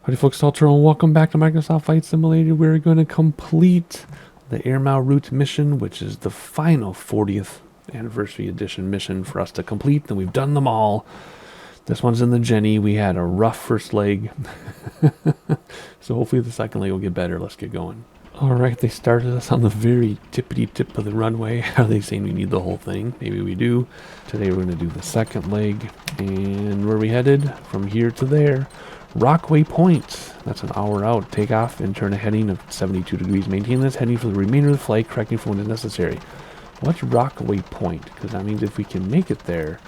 Howdy folks, Ultra, and welcome back to Microsoft Flight Simulator. We're going to complete the Airmail route mission, which is the final 40th anniversary edition mission for us to complete, and we've done them all. This one's in the Jenny. We had a rough first leg, so hopefully the second leg will get better. Let's get going. Alright, they started us on the very tippity tip of the runway. Are they saying we need the whole thing? Maybe we do. Today we're going to do the second leg. And where are we headed? From here to there. Rockaway Point. That's an hour out. Take off and turn a heading of 72 degrees. Maintain this heading for the remainder of the flight, correcting for when it's necessary. What's Rockaway Point? Because that means if we can make it there,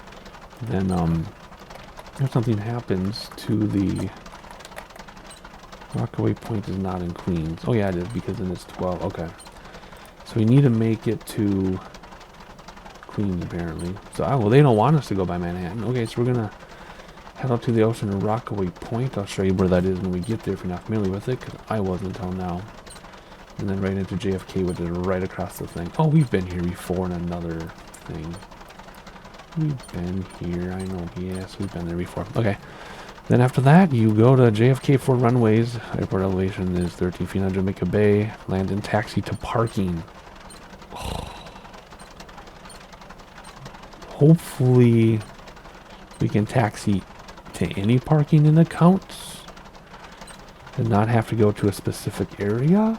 then if something happens to the... Rockaway Point is not in Queens. Oh yeah, it is, because then it's 12. Okay. So we need to make it to Queens, apparently. So, well, they don't want us to go by Manhattan. Okay, so we're going to head out to the ocean of Rockaway Point. I'll show you where that is when we get there if you're not familiar with it, because I wasn't until now. And then right into JFK, which is right across the thing. Oh, we've been here before in another thing. We've been here. I know. Yes, we've been there before. Okay. Then after that, you go to JFK for runways. Airport elevation is 13 feet under Jamaica Bay. Land and taxi to parking. Oh. Hopefully, we can taxi to any parking in accounts and not have to go to a specific area.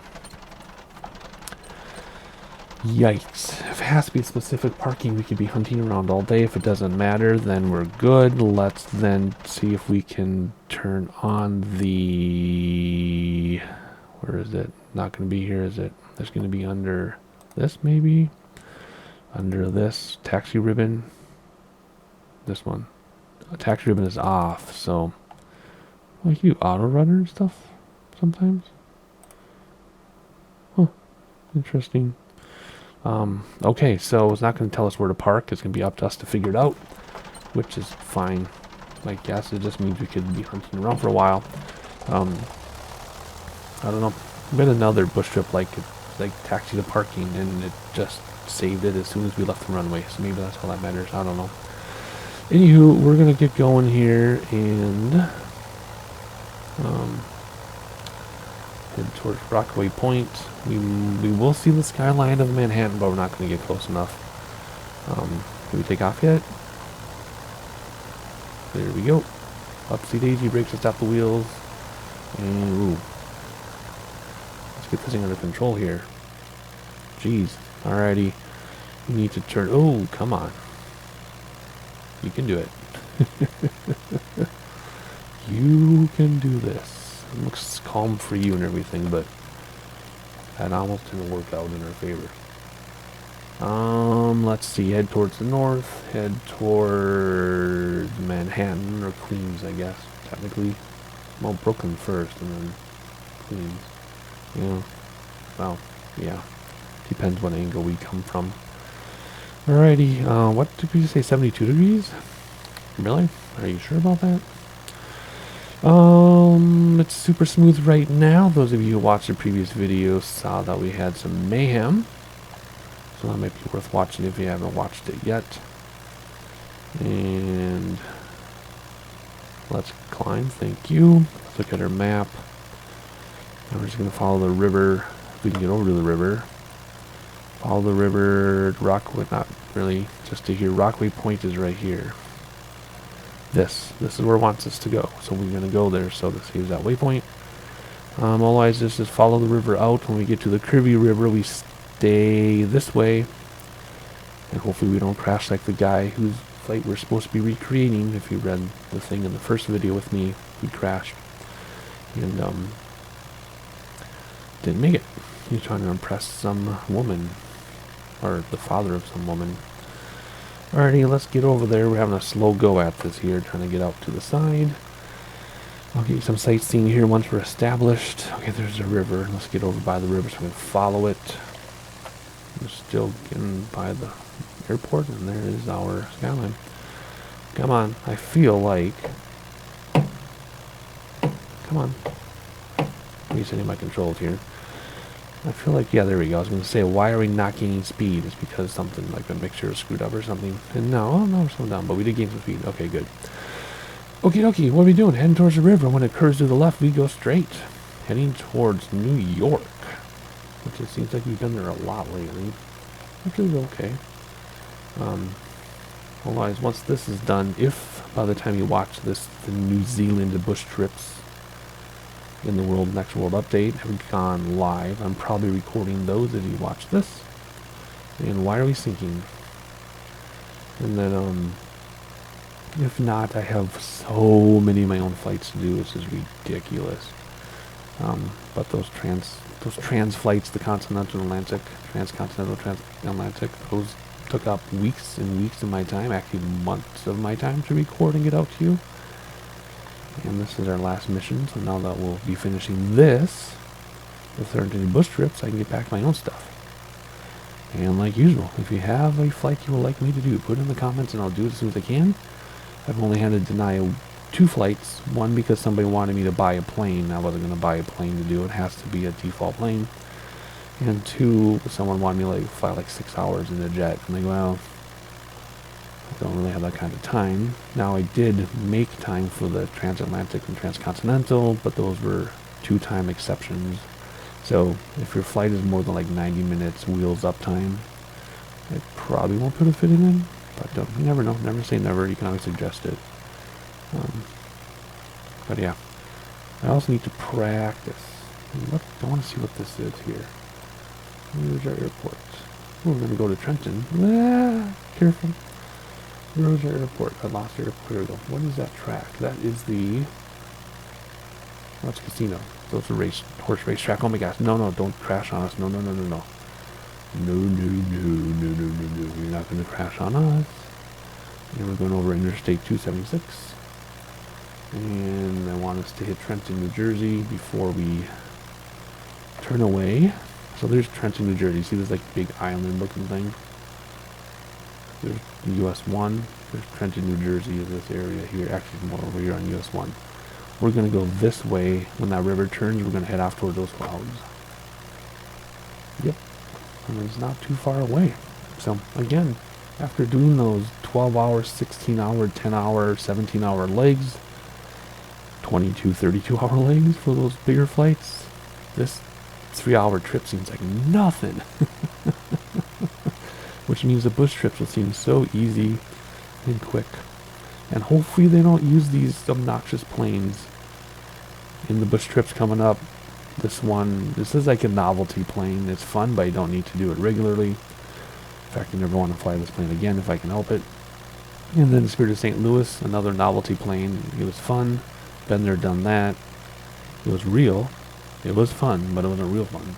Yikes. If it has to be specific parking, we could be hunting around all day. If it doesn't matter, then we're good. Let's then see if we can turn on the... Where is it? Not going to be here, is it? It's going to be under this, maybe? Under this taxi ribbon. This one. Taxi ribbon is off, so... Well, you can do auto runner and stuff sometimes. Huh. Interesting. Okay, so it's not going to tell us where to park. It's going to be up to us to figure it out, which is fine. I guess it just means we could be hunting around for a while. I don't know. We had another bush trip like taxi to parking, and it just saved it as soon as we left the runway. So maybe that's all that matters. I don't know. Anywho, we're going to get going here and head towards Rockaway Point. We will see the skyline of Manhattan, but we're not going to get close enough. Can we take off yet? There we go. Upsy daisy, brakes to stop the wheels. And ooh. Let's get this thing under control here. Jeez. Alrighty. You need to turn. Oh, come on. You can do it. You can do this. It looks calm for you and everything, but that almost didn't work out in our favor. Let's see. Head towards the north. Head toward Manhattan or Queens, I guess. Technically, well, Brooklyn first, and then Queens. Yeah. Well, yeah. Depends what angle we come from. Alrighty. What did we say? 72 degrees? Really? Are you sure about that? It's super smooth right now. Those of you who watched the previous video saw that we had some mayhem. So that might be worth watching if you haven't watched it yet. And let's climb. Thank you. Let's look at our map. And we're just going to follow the river. If we can get over to the river. Follow the river. Rockaway, not really. Just to here. Rockaway Point is right here. This is where it wants us to go, so we're going to go there, so this is that waypoint. Otherwise, just follow the river out. When we get to the Curvy River, we stay this way, and hopefully we don't crash like the guy whose flight we're supposed to be recreating. If you read the thing in the first video with me, we crashed, and didn't make it. He was trying to impress some woman, or the father of some woman. Alrighty, let's get over there. We're having a slow go at this here, trying to get out to the side. I'll get you some sightseeing here once we're established. Okay, there's a river. Let's get over by the river so we can follow it. We're still getting by the airport, and there is our skyline. Come on, I feel like... Come on. Resetting my controls here. I feel like, yeah, there we go. I was going to say, why are we not gaining speed? It's because something like a mixture is screwed up or something. And no, oh no, we're slowing down, but we did gain some speed. Okay, good. Okie dokie, what are we doing? Heading towards the river. When it curves to the left, we go straight. Heading towards New York. Which it seems like we've been there a lot lately. Which is okay. Otherwise, once this is done, if by the time you watch this, the New Zealand bush trips in the Next World Update have gone live, I'm probably recording those as you watch this. And why are we sinking? And then, if not, I have so many of my own flights to do. This is ridiculous. But those trans flights, the Transcontinental Transatlantic, those took up weeks and weeks of my time, actually months of my time to record and get out to you. And this is our last mission, so now that we'll be finishing this, if there aren't any bush trips, I can get back to my own stuff. And like usual, if you have a flight you would like me to do, put it in the comments and I'll do it as soon as I can. I've only had to deny 2 flights. One because somebody wanted me to buy a plane. I wasn't going to buy a plane to do it. It has to be a default plane. And 2, someone wanted me to fly 6 hours in a jet. I'm like, well, I don't really have that kind of time. Now I did make time for the transatlantic and transcontinental, but those were 2-time exceptions. So if your flight is more than 90 minutes wheels up time, I probably won't put a fit in. But you never know. Never say never. You can always suggest it. But yeah, I also need to practice. I want to see what this is here. Where's our airport? We're going to go to Trenton. Careful. Where's our airport? I lost our airport. Here we go. What is that track? That is the... That's casino. Those are horse race track. Oh my gosh. No, don't crash on us. No. No. You're not going to crash on us. And we're going over Interstate 276. And I want us to hit Trenton, New Jersey before we turn away. So there's Trenton, New Jersey. See this big island looking thing? There's US 1. There's Trenton, New Jersey is this area here. Actually more over here on US 1. We're going to go this way. When that river turns, we're going to head off toward those clouds. Yep. And it's not too far away. So again, after doing those 12-hour, 16-hour, 10-hour, 17-hour legs, 22, 32-hour legs for those bigger flights, this 3-hour trip seems like nothing. Which means the bush trips will seem so easy and quick. And hopefully they don't use these obnoxious planes in the bush trips coming up. This is like a novelty plane. It's fun, but I don't need to do it regularly. In fact, I never want to fly this plane again if I can help it. And then Spirit of St. Louis, another novelty plane. It was fun. Been there, done that. It was real. It was fun, but it wasn't real fun.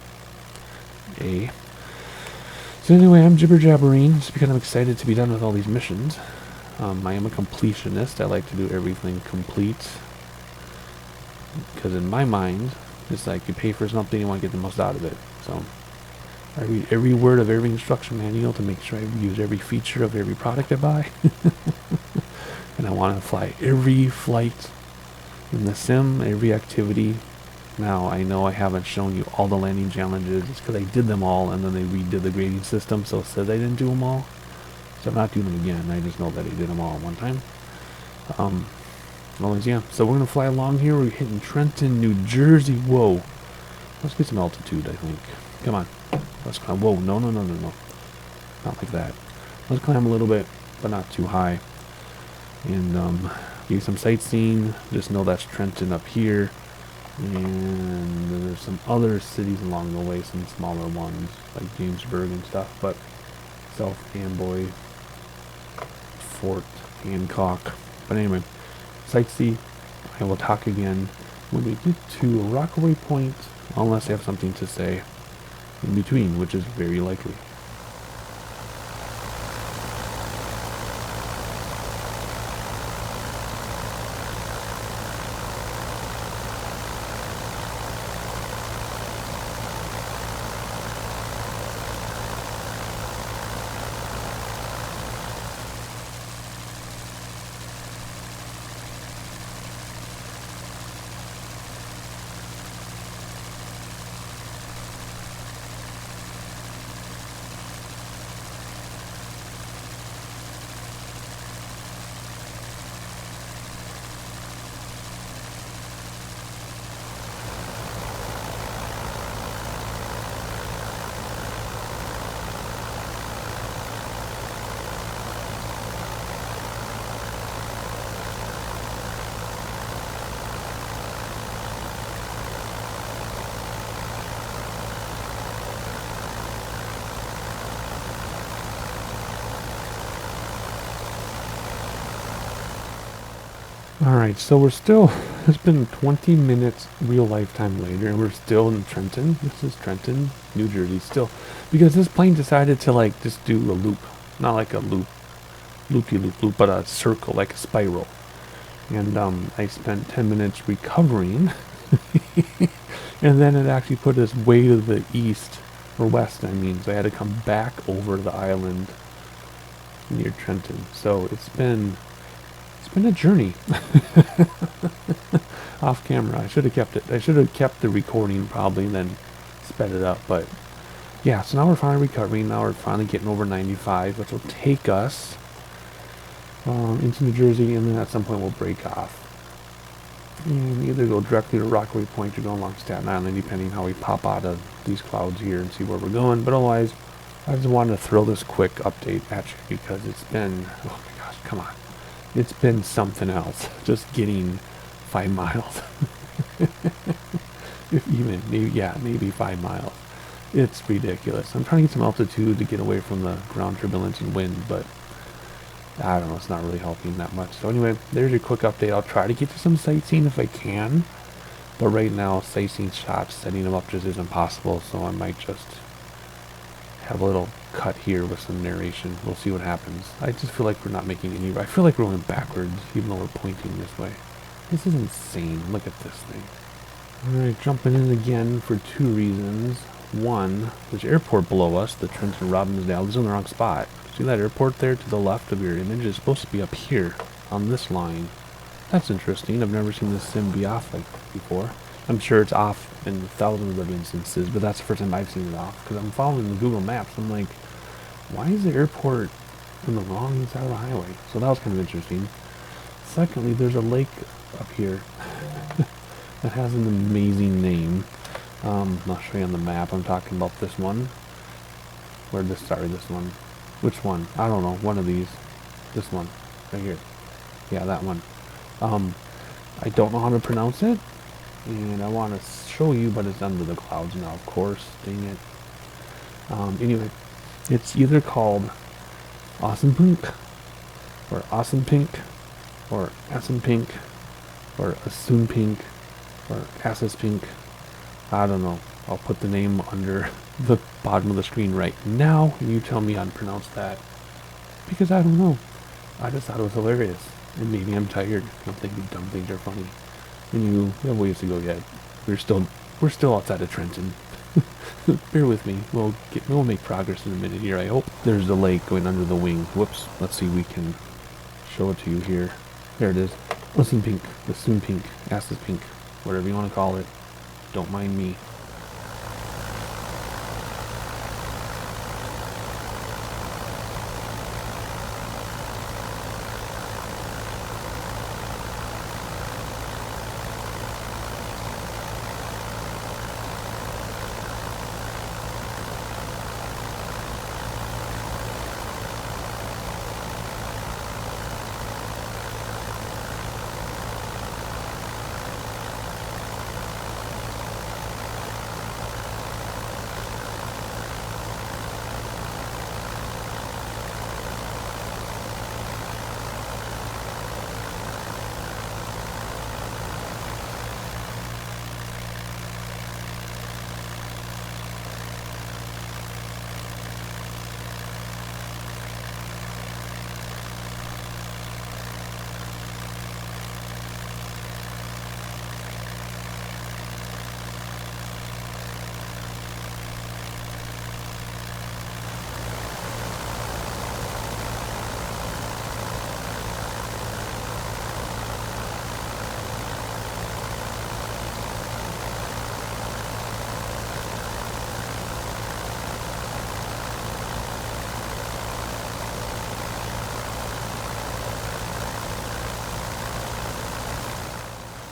So anyway, I'm jibber-jabbering just because I'm excited to be done with all these missions. I am a completionist. I like to do everything complete. Because in my mind, it's like you pay for something, you want to get the most out of it. So I read every word of every instruction manual to make sure I use every feature of every product I buy. And I want to fly every flight in the sim, every activity. Now, I know I haven't shown you all the landing challenges. It's because I did them all, and then they redid the grading system, so it says I didn't do them all. So I'm not doing them again. I just know that I did them all at one time. Yeah. So we're going to fly along here. We're hitting Trenton, New Jersey. Whoa. Let's get some altitude, I think. Come on. Let's climb. Whoa. No. Not like that. Let's climb a little bit, but not too high. And do some sightseeing. Just know that's Trenton up here. And there's some other cities along the way, some smaller ones like Jamesburg and stuff, but South Amboy, Fort Hancock. But anyway, sightsee. I will talk again when we get to Rockaway Point, unless I have something to say in between, which is very likely. Alright, so we're still, it's been 20 minutes real lifetime later, and we're still in Trenton. This is Trenton, New Jersey, still. Because this plane decided to, like, just do a loop. Not like a loop, loopy-loop, but a circle, like a spiral. And, I spent 10 minutes recovering. And then it actually put us way to the east, or west, I mean. So I had to come back over the island near Trenton. So it's been a journey. Off camera. I should have kept it. I should have kept the recording probably and then sped it up. But yeah, so now we're finally recovering. Now we're finally getting over 95, which will take us into New Jersey, and then at some point we'll break off. And either go directly to Rockaway Point or go along Staten Island, depending how we pop out of these clouds here and see where we're going. But otherwise, I just wanted to throw this quick update at you because it's been, oh my gosh, come on. It's been something else. Just getting 5 miles. If even, maybe 5 miles. It's ridiculous. I'm trying to get some altitude to get away from the ground turbulence and wind, but I don't know, it's not really helping that much. So anyway, there's your quick update. I'll try to get to some sightseeing if I can. But right now, sightseeing shots, setting them up just isn't possible. So I might just have a little cut here with some narration. We'll see what happens. I just feel like we're not making any... I feel like we're going backwards, even though we're pointing this way. This is insane. Look at this thing. Alright, jumping in again for 2 reasons. One, this airport below us, the Trenton Robbinsdale, is in the wrong spot. See that airport there to the left of your image? It's supposed to be up here on this line. That's interesting. I've never seen this sim be off like before. I'm sure it's off in thousands of instances, but that's the first time I've seen it off. Because I'm following the Google Maps. I'm like, why is the airport on the wrong side of the highway? So that was kind of interesting. Secondly, there's a lake up here that has an amazing name. I'll show you on the map. I'm talking about this one. This one. Which one? I don't know. One of these. This one. Right here. Yeah, that one. I don't know how to pronounce it. And I want to show you, but it's under the clouds now, of course. Dang it. Anyway, it's either called Awesome Pink, or Awesome Pink, or Awesome Pink, or Assoon Pink, or Asses Pink. I don't know. I'll put the name under the bottom of the screen right now, and you tell me how to pronounce that. Because I don't know. I just thought it was hilarious. And maybe I'm tired. I don't think dumb things are funny. And we have ways to go yet. We're still outside of Trenton. Bear with me. We'll make progress in a minute here, I hope. There's the lake going under the wing. Whoops. Let's see if we can show it to you here. There it is. Listen pink. Assume pink. Asses pink. Whatever you want to call it. Don't mind me.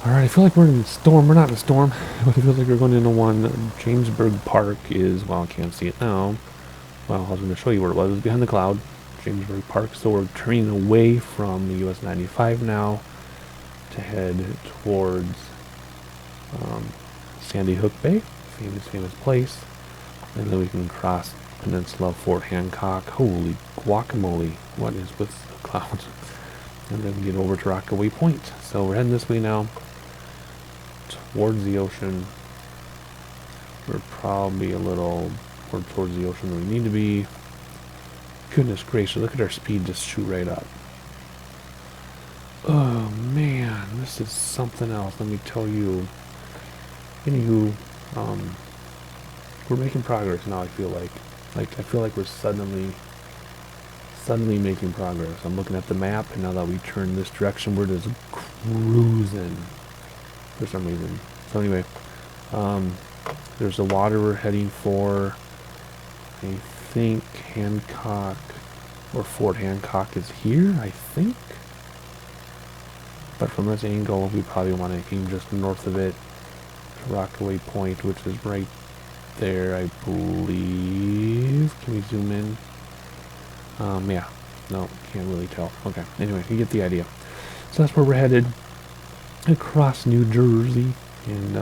Alright, I feel like we're in a storm. We're not in a storm, but it feels like we're going into one. Jamesburg Park is, well, I can't see it now. Well, I was going to show you where it was. It was behind the cloud. Jamesburg Park. So we're turning away from the US 95 now to head towards Sandy Hook Bay. Famous place. And then we can cross Peninsula, Fort Hancock. Holy guacamole. What is with the clouds? and then get over to Rockaway Point. So we're heading this way now, towards the ocean. We're probably a little more towards the ocean than we need to be. Goodness gracious, look at our speed just shoot right up. Oh man, this is something else, let me tell you. Anywho, we're making progress now, I feel like. I feel like we're suddenly making progress. I'm looking at the map, and now that we turn this direction, we're just cruising for some reason. So anyway, there's the water we're heading for. I think Hancock, or Fort Hancock is here, I think. But from this angle, we probably want to aim just north of it to Rockaway Point, which is right there, I believe. Can we zoom in? Yeah. No, can't really tell. Okay. Anyway, you get the idea. So that's where we're headed. Across New Jersey. And,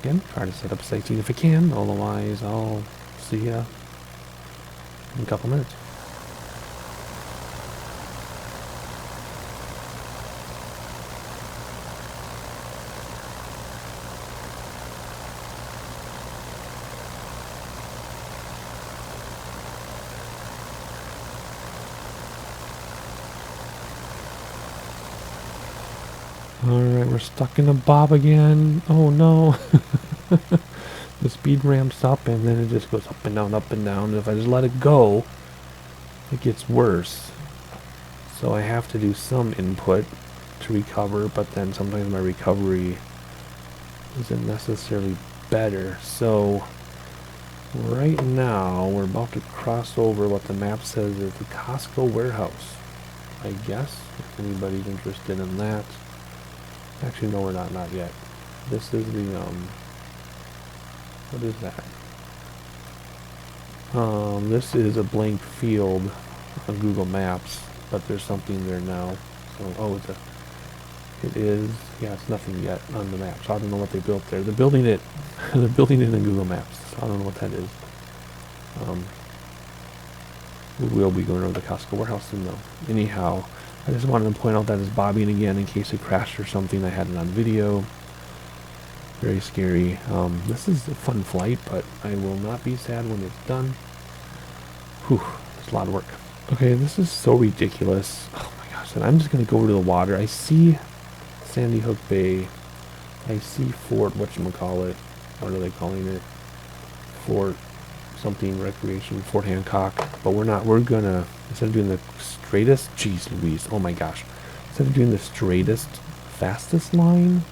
again, try to set up sightseeing if I can. Otherwise, I'll see ya in a couple minutes. Alright, we're stuck in a bob again. Oh no. The speed ramps up and then it just goes up and down, up and down. And if I just let it go, it gets worse. So I have to do some input to recover, but then sometimes my recovery isn't necessarily better. So right now we're about to cross over what the map says is the Costco warehouse, I guess, if anybody's interested in that. Actually, no, we're not yet. This is the, what is that? This is a blank field on Google Maps, but there's something there now. So, oh, it is, yeah, it's nothing yet on the map, so I don't know what they built there. They're building it, they're building it in Google Maps, so I don't know what that is. We will be going over the Costco warehouse soon, though. Anyhow, I just wanted to point out that it's bobbing again in case it crashed or something. I had it on video. Very scary. This is a fun flight, but I will not be sad when it's done. Whew, it's a lot of work. Okay, this is so ridiculous. Oh my gosh, and I'm just going to go over to the water. I see Sandy Hook Bay. I see Fort, whatchamacallit. What are they calling it? Fort something recreation, Fort Hancock. But we're not, we're going to, instead of doing the straightest, geez Louise, oh my gosh. Instead of doing the straightest, fastest line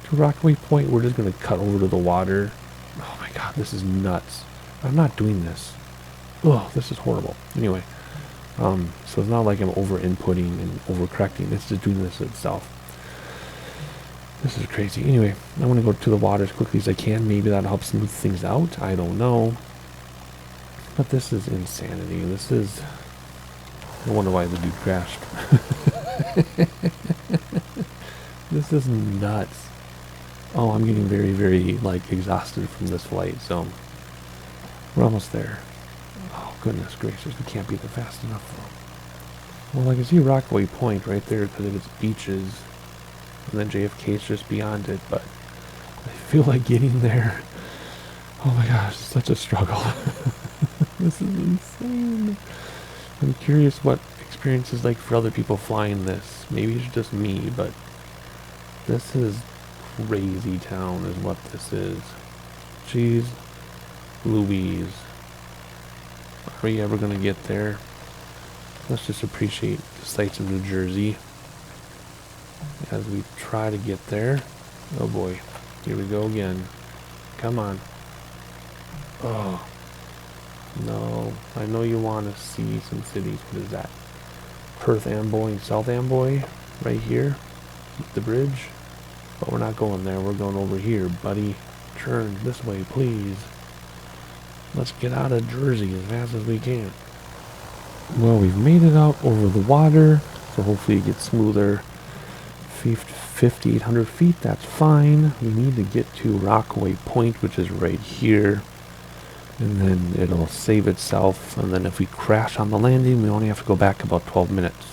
to Rockaway Point, we're just going to cut over to the water. Oh my god, this is nuts. I'm not doing this. Oh, this is horrible. Anyway, so it's not like I'm over inputting and over correcting. It's just doing this itself. This is crazy. Anyway, I want to go to the water as quickly as I can. Maybe that'll help smooth things out. I don't know. But this is insanity. This is... I wonder why the dude crashed. This is nuts. Oh, I'm getting very, very, like, exhausted from this flight, so... We're almost there. Oh, goodness gracious. We can't beat it fast enough, though. Well, I can see Rockaway Point right there because of its beaches. And then JFK is just beyond it, but I feel like getting there... Oh my gosh, it's such a struggle. This is insane. I'm curious what experience is like for other people flying this. Maybe it's just me, but this is crazy town is what this is. Jeez Louise. Are we ever going to get there? Let's just appreciate the sights of New Jersey as we try to get there. Oh boy, here we go again. Come on. Oh no, I know you want to see some cities. What is that? Perth Amboy and South Amboy right here, the bridge. But we're not going there, we're going over here, buddy. Turn this way, please. Let's get out of Jersey as fast as we can. Well, we've made it out over the water, so hopefully it gets smoother. 5,800 feet, that's fine. We need to get to Rockaway Point, which is right here. And then it'll save itself, and then if we crash on the landing, we only have to go back about 12 minutes.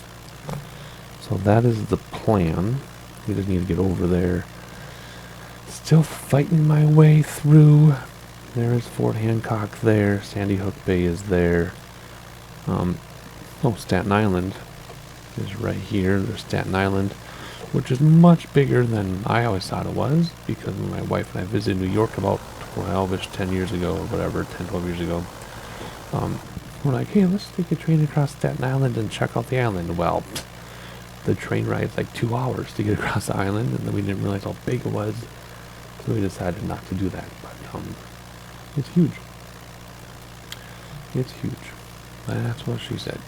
So that is the plan. We just need to get over there. Still fighting my way through. There is Fort Hancock there. Sandy Hook Bay is there. Oh, Staten Island is right here. There's Staten Island, which is much bigger than I always thought it was, because my wife and I visited New York about 10 years ago, or whatever, 10, 12 years ago. We're like, hey, let's take a train across Staten Island and check out the island. Well, the train ride's like 2 hours to get across the island, and then we didn't realize how big it was, so we decided not to do that. But it's huge. It's huge. That's what she said.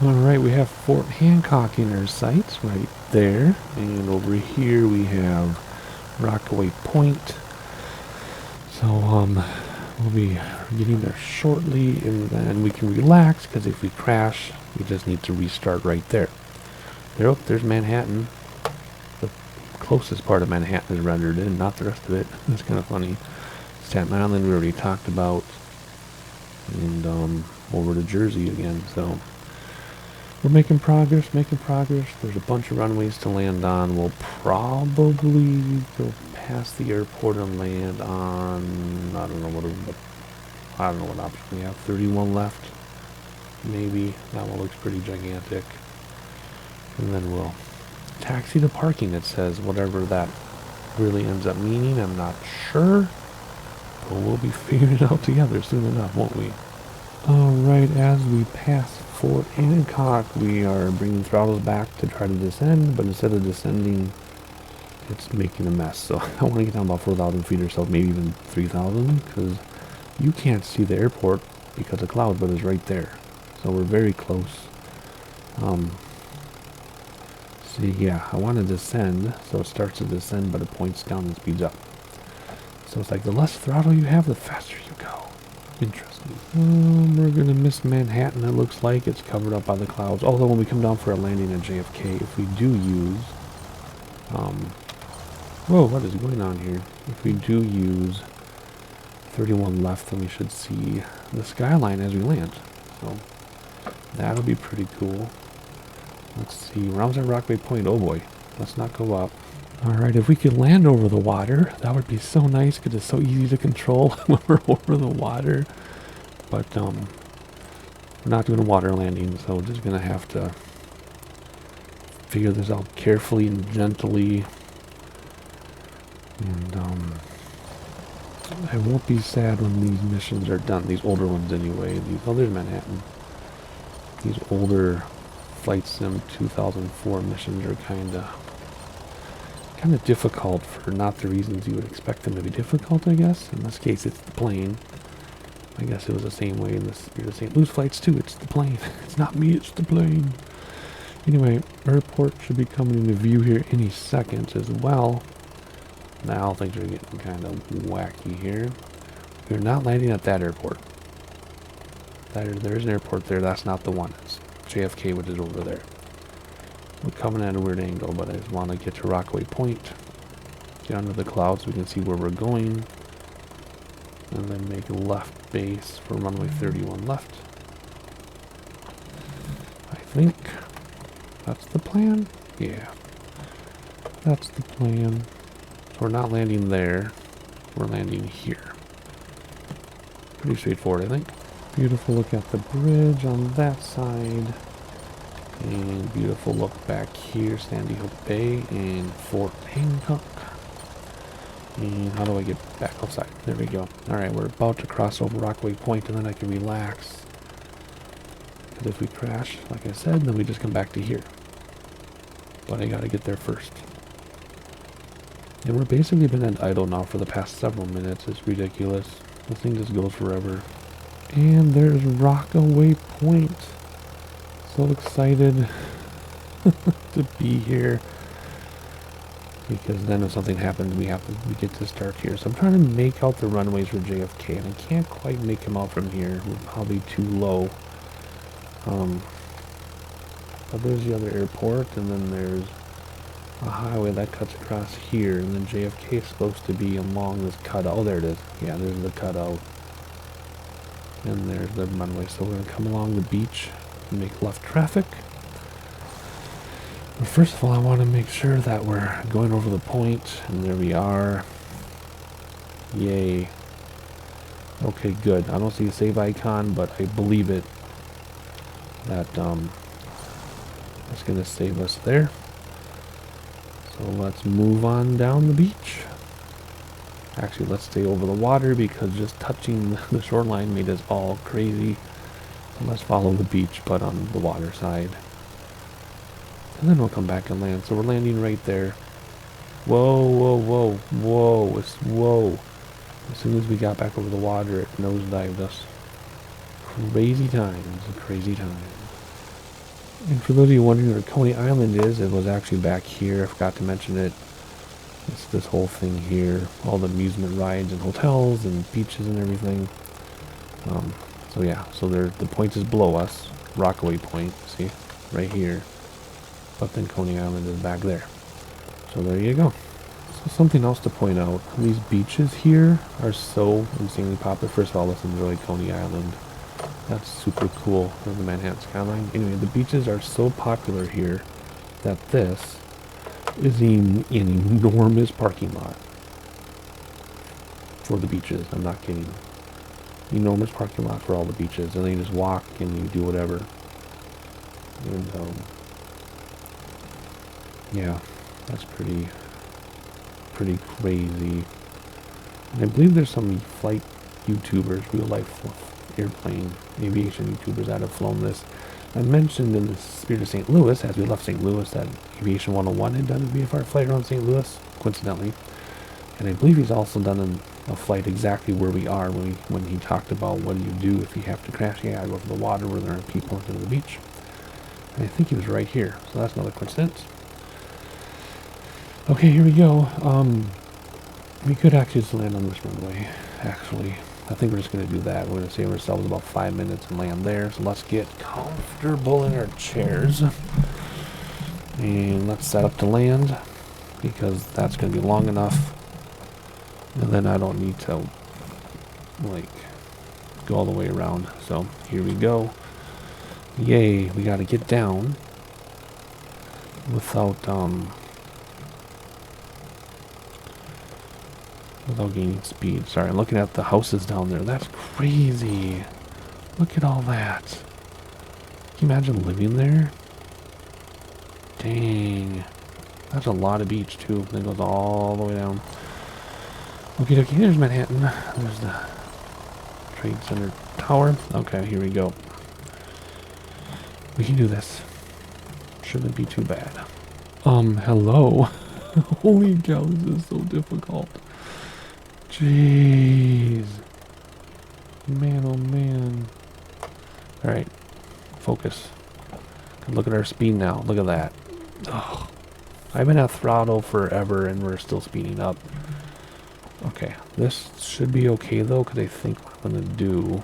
Alright, we have Fort Hancock in our sights right there. And over here we have Rockaway Point. So, we'll be getting there shortly, and then we can relax, because if we crash, we just need to restart right there. There's Manhattan. The closest part of Manhattan is rendered in, not the rest of it. That's kind of funny. Staten Island we already talked about. And, over to Jersey again, so we're making progress. There's a bunch of runways to land on. We'll probably go past the airport and land on, I don't know what option we have. 31 left, maybe. That one looks pretty gigantic. And then we'll taxi to parking, it says, whatever that really ends up meaning. I'm not sure, but we'll be figuring it out together soon enough, won't we? Alright, as we pass Fort Hancock, we are bringing throttles back to try to descend, but instead of descending, it's making a mess. So I want to get down about 4,000 feet or so, maybe even 3,000, because you can't see the airport because of clouds, but it's right there. So we're very close. See, yeah, I want to descend, so it starts to descend, but it points down and speeds up. So it's like the less throttle you have, the faster you go. Interesting. We're going to miss Manhattan, it looks like. It's covered up by the clouds. Although when we come down for a landing at JFK, if we do use... whoa, what is going on here? If we do use 31 left, then we should see the skyline as we land. So that'll be pretty cool. Let's see. We're almost at Rockaway Point. Oh boy. Let's not go up. Alright, if we could land over the water, that would be so nice, because it's so easy to control when we're over the water. But, we're not doing a water landing, so we're just going to have to figure this out carefully and gently. And, I won't be sad when these missions are done, these older ones anyway. Oh, there's Manhattan. These older Flight Sim 2004 missions are kind of difficult for not the reasons you would expect them to be difficult, I guess. In this case, it's the plane. I guess it was the same way in the Spirit of St. Louis flights, too. It's the plane. It's not me, it's the plane. Anyway, airport should be coming into view here any second as well. Now things are getting kind of wacky here. We're not landing at that airport. There's an airport there. That's not the one. It's JFK, which is over there. We're coming at a weird angle, but I just want to get to Rockaway Point. Get under the clouds so we can see where we're going. And then make a left base for runway 31 left. I think that's the plan. Yeah. That's the plan. So we're not landing there. We're landing here. Pretty straightforward, I think. Beautiful look at the bridge on that side. And beautiful look back here, Sandy Hook Bay and Fort Hancock. And how do I get back outside? There we go. Alright, we're about to cross over Rockaway Point, and then I can relax. Because if we crash, like I said, then we just come back to here. But I gotta get there first. And we're basically been at idle now for the past several minutes. It's ridiculous. This thing just goes forever. And there's Rockaway Point. So excited to be here, because then if something happens, we get to start here. So I'm trying to make out the runways for JFK, and I can't quite make them out from here. We're probably too low. But there's the other airport, and then there's a highway that cuts across here, and then JFK is supposed to be along this cutout. Oh, there it is. Yeah, there's the cutout. And there's the runway. So we're going to come along the beach and make left traffic. But first of all, I want to make sure that we're going over the point, and there we are. Yay. Okay, good. I don't see a save icon, but I believe it. That, that's going to save us there. So let's move on down the beach. Actually, let's stay over the water because just touching the shoreline made us all crazy. So let's follow the beach, but on the water side. And then we'll come back and land. So we're landing right there. Whoa, whoa, whoa, whoa, whoa. As soon as we got back over the water, it nosedived us. Crazy times, crazy times. And for those of you wondering where Coney Island is, it was actually back here. I forgot to mention it. It's this whole thing here. All the amusement rides and hotels and beaches and everything. So yeah, so the point is below us. Rockaway Point, see? Right here. But then Coney Island is back there. So there you go. So something else to point out. These beaches here are so insanely popular. First of all, let's enjoy Coney Island. That's super cool. There's the Manhattan skyline. Anyway, the beaches are so popular here that this is an enormous parking lot for the beaches. I'm not kidding. Enormous parking lot for all the beaches. And then you just walk and you do whatever. And, yeah, that's pretty crazy. And I believe there's some flight YouTubers, real life airplane aviation YouTubers that have flown this. I mentioned in the spirit of St. Louis, as we left St. Louis, that Aviation 101 had done a VFR flight around St. Louis, coincidentally. And I believe he's also done a flight exactly where we are when he talked about what do you do if you have to crash. Yeah, I go to the water where there are people instead of the beach. And I think he was right here, so that's another coincidence. Okay, here we go. We could actually just land on this runway, actually. I think we're just going to do that. We're going to save ourselves about 5 minutes and land there. So let's get comfortable in our chairs. And let's set up to land, because that's going to be long enough. And then I don't need to, like, go all the way around. So here we go. Yay, we got to get down without gaining speed. Sorry, I'm looking at the houses down there. That's crazy. Look at all that. Can you imagine living there? Dang. That's a lot of beach, too. It goes all the way down. Okay, there's Manhattan. There's the Trade Center Tower. Okay, here we go. We can do this. Shouldn't be too bad. Hello. Holy cow, this is so difficult. Jeez. Man, oh man. Alright. Focus. Look at our speed now. Look at that. Oh, I've been at throttle forever and we're still speeding up. Okay. This should be okay though, because I think what I'm going to do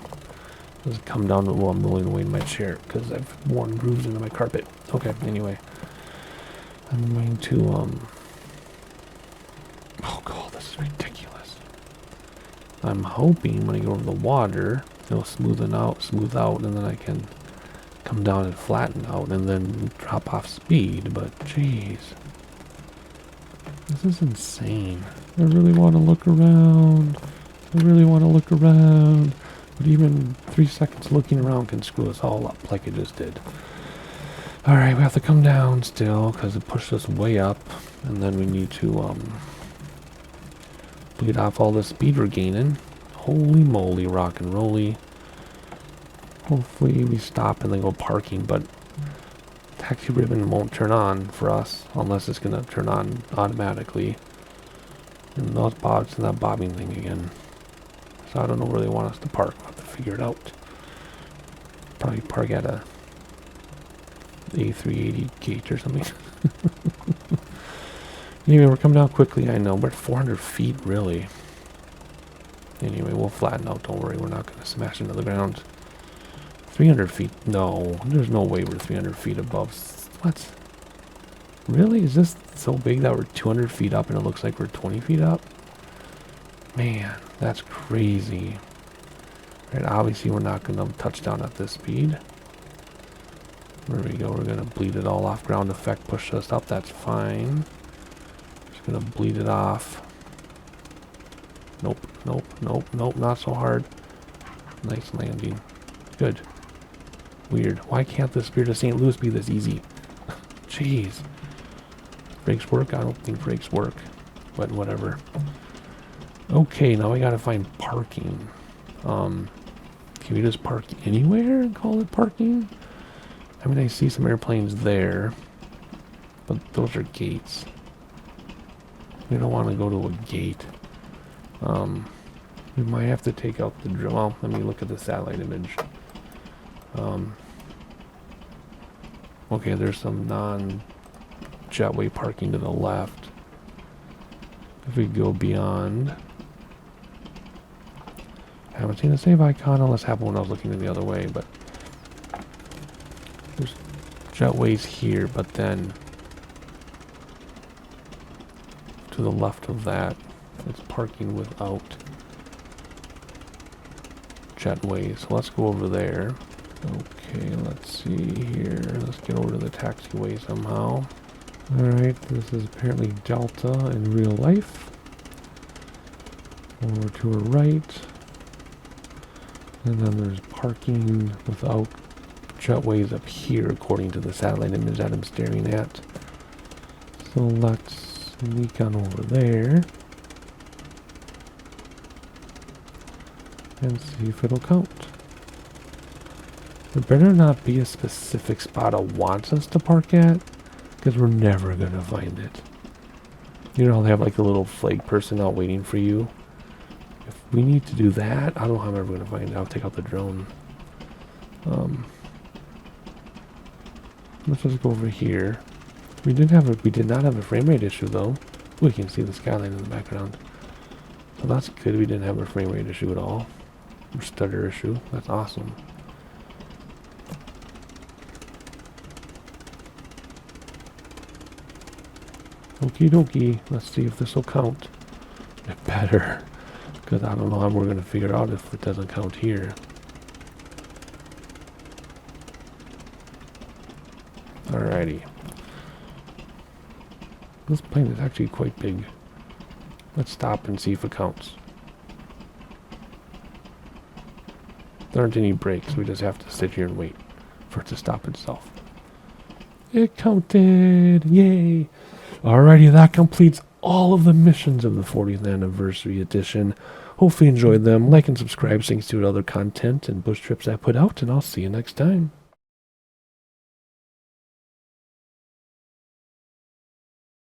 is come down to, well, I'm rolling away in my chair because I've worn grooves into my carpet. Okay, anyway. I'm going to, oh god, this is ridiculous. I'm hoping when I go over the water, it'll smooth out, and then I can come down and flatten out, and then drop off speed, but jeez. This is insane. I really want to look around. But even 3 seconds looking around can screw us all up like it just did. Alright, we have to come down still, because it pushed us way up, and then we need to, bleed off all the speed we're gaining. Holy moly, rock and rolly. Hopefully we stop and then go parking, but taxi ribbon won't turn on for us unless it's going to turn on automatically. And those bobs and that bobbing thing again. So I don't know where they want us to park. We'll have to figure it out. Probably park at a A380 gate or something. Anyway, we're coming down quickly, I know. We're at 400 feet, really. Anyway, we'll flatten out, don't worry. We're not going to smash into the ground. 300 feet? No, there's no way we're 300 feet above. What? Really? Is this so big that we're 200 feet up and it looks like we're 20 feet up? Man, that's crazy. Right, obviously we're not going to touch down at this speed. There we go. We're going to bleed it all off. Ground effect pushed us up. That's fine. Just going to bleed it off. Nope, nope, nope, nope. Not so hard. Nice landing. Good. Weird. Why can't the Spirit of St. Louis be this easy? Jeez. Brakes work? I don't think brakes work. But whatever. Okay, now I gotta find parking. Can we just park anywhere and call it parking? I mean, I see some airplanes there. But those are gates. We don't want to go to a gate. We might have to take out the drill. Well, let me look at the satellite image. Okay, there's some non-jetway parking to the left. If we go beyond... I haven't seen a save icon unless happened when I was looking the other way, but... There's jetways here, but then... to the left of that, it's parking without jetways. So let's go over there. Okay, let's see here. Let's get over to the taxiway somehow. Alright, this is apparently Delta in real life. Over to our right. And then there's parking without jetways up here, according to the satellite image that I'm staring at. So let's sneak on over there. And see if it'll count. There better not be a specific spot it wants us to park at, because we're never going to find it. You know, they have like a little flag person out waiting for you. If we need to do that, I don't know how I'm ever going to find it. I'll take out the drone. Let's just go over here. We did not have a frame rate issue though. We can see the skyline in the background. So that's good. We didn't have a frame rate issue at all. Or stutter issue. That's awesome. Okie dokie. Let's see if this will count. It better. Because I don't know how we're going to figure out if it doesn't count here. Alrighty. This plane is actually quite big. Let's stop and see if it counts. There aren't any brakes. We just have to sit here and wait for it to stop itself. It counted! Yay! Alrighty, that completes all of the missions of the 40th anniversary edition. Hopefully you enjoyed them. Like and subscribe so you can see what other content and bush trips I put out, and I'll see you next time.